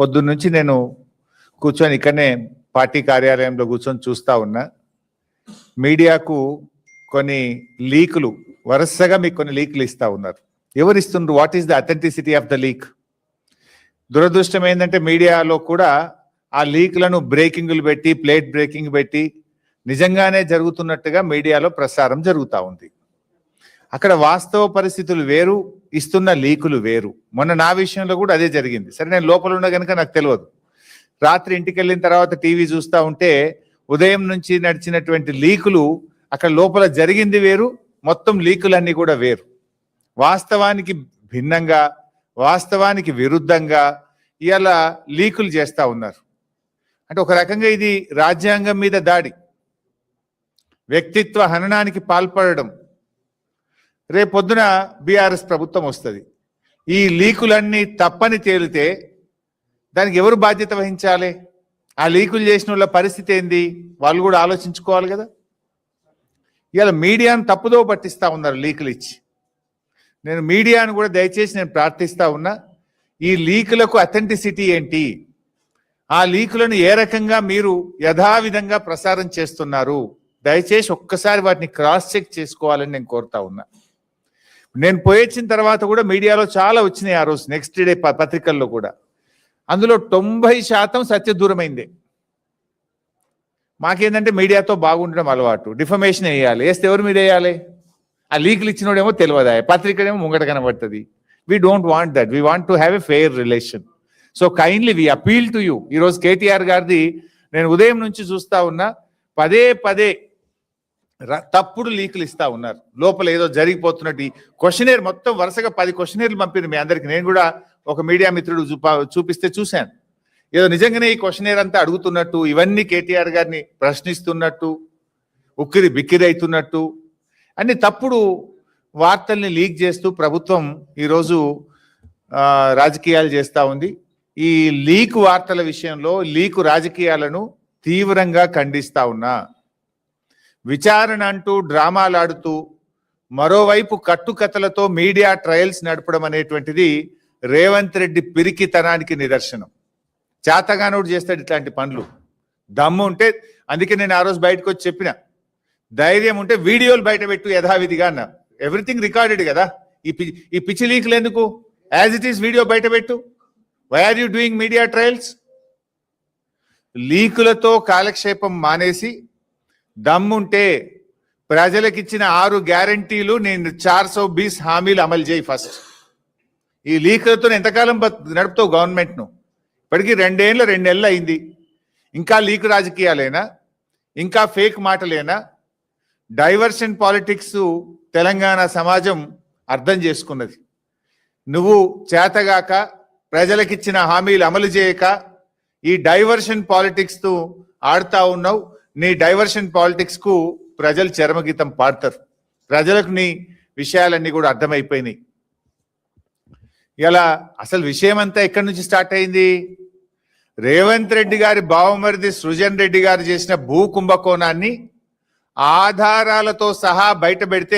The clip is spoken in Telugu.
పొద్దున్న నుంచి నేను కూర్చొని ఇక్కడనే పార్టీ కార్యాలయంలో కూర్చొని చూస్తా ఉన్నా. మీడియాకు కొన్ని లీకులు వరుసగా మీకు కొన్ని లీకులు ఇస్తా ఉన్నారు. ఎవరు ఇస్తున్నారు? What is the authenticity of the leak? దురదృష్టం ఏంటంటే మీడియాలో కూడా ఆ లీక్లను బ్రేకింగ్లు పెట్టి, ప్లేట్ బ్రేకింగ్ పెట్టి నిజంగానే జరుగుతున్నట్టుగా మీడియాలో ప్రసారం జరుగుతూ ఉంది. అక్కడ వాస్తవ పరిస్థితులు వేరు, ఇస్తున్న లీకులు వేరు. మొన్న నా విషయంలో కూడా అదే జరిగింది. సరే, నేను లోపల ఉన్న కనుక నాకు తెలియదు. రాత్రి ఇంటికి వెళ్ళిన తర్వాత టీవీ చూస్తూ ఉంటే ఉదయం నుంచి నడిచినటువంటి లీకులు, అక్కడ లోపల జరిగింది వేరు, మొత్తం లీకులన్నీ కూడా వేరు. వాస్తవానికి భిన్నంగా, వాస్తవానికి విరుద్ధంగా ఇలా లీకులు చేస్తూ ఉన్నారు. అంటే ఒక రకంగా ఇది రాజ్యాంగం మీద దాడి, వ్యక్తిత్వ హననానికి పాల్పడడం. రేపొద్దున బీఆర్ఎస్ ప్రభుత్వం వస్తుంది. ఈ లీకులన్నీ తప్పని తేలితే దానికి ఎవరు బాధ్యత వహించాలి? ఆ లీకులు చేసిన వాళ్ళ పరిస్థితి ఏంది? వాళ్ళు కూడా ఆలోచించుకోవాలి కదా. ఇవాళ మీడియాను తప్పుదో పట్టిస్తూ ఉన్నారు లీకులు ఇచ్చి. నేను మీడియాను కూడా దయచేసి నేను ప్రార్థిస్తూ ఉన్నా, ఈ లీకులకు అథెంటిసిటీ ఏంటి? ఆ లీకులను ఏ రకంగా మీరు యథావిధంగా ప్రసారం చేస్తున్నారు? దయచేసి ఒక్కసారి వాటిని క్రాస్ చెక్ చేసుకోవాలని నేను కోరుతా ఉన్నా. నేను పోయొచ్చిన తర్వాత కూడా మీడియాలో చాలా వచ్చినాయి ఆ రోజు, నెక్స్ట్ డే పత్రికల్లో కూడా. అందులో 90% సత్యదూరమైందే. మాకేంటంటే మీడియాతో బాగుండడం అలవాటు. డిఫమేషన్ వేయాలి, వేస్తే ఎవరి మీద వేయాలి? ఆ లీకులు ఇచ్చినోడేమో తెలియదా, పత్రికడేమో ముంగట కనబడుతుంది. We don't want that. We want to have a fair relation. So kindly we appeal to you. ఈరోజు కేటీఆర్ గారిది నేను ఉదయం నుంచి చూస్తా ఉన్నా, పదే పదే తప్పుడు లీకులు ఇస్తా ఉన్నారు. లోపల ఏదో జరిగిపోతున్నట్టు క్వశ్చనేర్ మొత్తం వరుసగా 10 క్వశ్చనేర్లు పంపింది మీ అందరికి. నేను కూడా ఒక మీడియా మిత్రుడు చూపిస్తే చూశాను. ఏదో నిజంగానే ఈ క్వశ్చనేర్ అంతా అడుగుతున్నట్టు, ఇవన్నీ కేటీఆర్ గారిని ప్రశ్నిస్తున్నట్టు, ఉక్కిరి బిక్కిరి అవుతున్నట్టు అన్ని తప్పుడు వార్తల్ని లీక్ చేస్తూ ప్రభుత్వం ఈరోజు రాజకీయాలు చేస్తూ ఉంది. ఈ లీక్ వార్తల విషయంలో లీకు రాజకీయాలను తీవ్రంగా ఖండిస్తా ఉన్నా. విచారణ అంటూ డ్రామాలాడుతూ మరోవైపు కట్టుకథలతో మీడియా ట్రయల్స్ నడపడం అనేటువంటిది రేవంత్ రెడ్డి పిరికితనానికి నిదర్శనం. చేతగానోడు చేస్తాడు ఇట్లాంటి పనులు. దమ్ము ఉంటే, అందుకే నేను ఆ రోజు బయటకు వచ్చి చెప్పిన, ధైర్యం ఉంటే వీడియోలు బయట పెట్టు యథావిధిగా అన్నా. ఎవ్రీథింగ్ రికార్డెడ్ కదా. ఈ పిచ్చి లీకులు ఎందుకు? యాజ్ ఇట్ ఈస్ వీడియో బయట పెట్టు. Why are you doing media trials? లీకులతో కాలక్షేపం మానేసి దమ్ముంటే ప్రజలకిచ్చిన 6 గ్యారంటీలు నేను 420 హామీలు అమలు చేయి ఫస్ట్. ఈ లీకులతో ఎంతకాలం నడుపుతావు గవర్నమెంట్ను? ఇప్పటికీ 2 నెలలు అయింది. ఇంకా లీక్ రాజకీయాలేనా? ఇంకా ఫేక్ మాటలేనా? డైవర్షన్ పాలిటిక్స్ తెలంగాణ సమాజం అర్థం చేసుకున్నది. నువ్వు చేతగాక, ప్రజలకిచ్చిన హామీలు అమలు చేయక ఈ డైవర్షన్ పాలిటిక్స్ తో ఆడుతా ఉన్నావు. నీ డైవర్షన్ పాలిటిక్స్ కు ప్రజలు చరమగీతం పాడతారు. ప్రజలకు నీ విషయాలన్నీ కూడా అర్థమైపోయినాయి. ఇలా అసలు విషయం అంతా ఎక్కడి నుంచి స్టార్ట్ అయింది? రేవంత్ రెడ్డి గారి బావమరిది సృజన్ రెడ్డి గారు చేసిన భూ కుంభకోణాన్ని ఆధారాలతో సహా బయట పెడితే